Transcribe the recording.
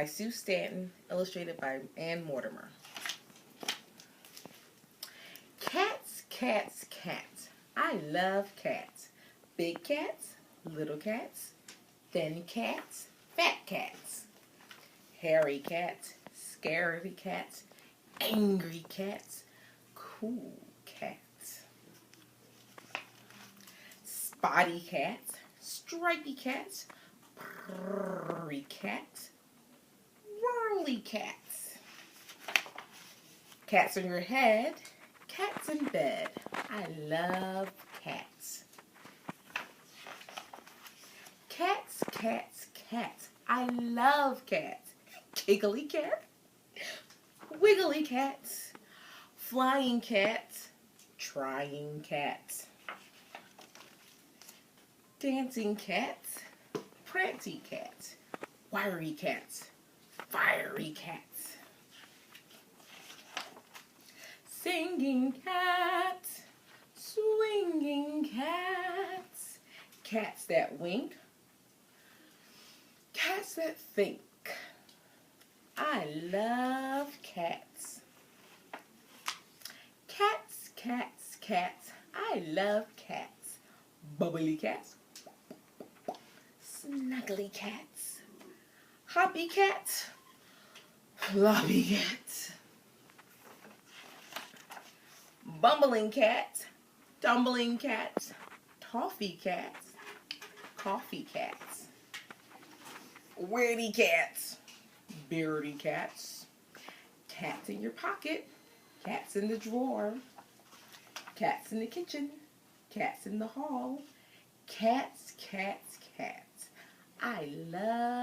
by Sue Stainton, illustrated by Anne Mortimer. Cats, cats, cats. I love cats. Big cats, little cats, thin cats, fat cats, hairy cats, scaredy cats, angry cats, cool cats, spotty cats, stripy cats, purry cats, whirly cats, cats on your head, cats in bed. I love cats. Cats, cats, cats. I love cats. Giggly cat, wiggly cats, flying cats, trying cats, dancing cats, prancy cats, wiry cats, fiery cats, singing cats, swinging cats, cats that wink, cats that think. I love cats. Cats, cats, cats. I love cats. Bubbly cats, snuggly cats, hoppy cats, floppy cats, bumbling cats, tumbling cats, toffee cats, coffee cats, weirdy cats, beardy cats, cats in your pocket, cats in the drawer, cats in the kitchen, cats in the hall, cats, cats, cats. I love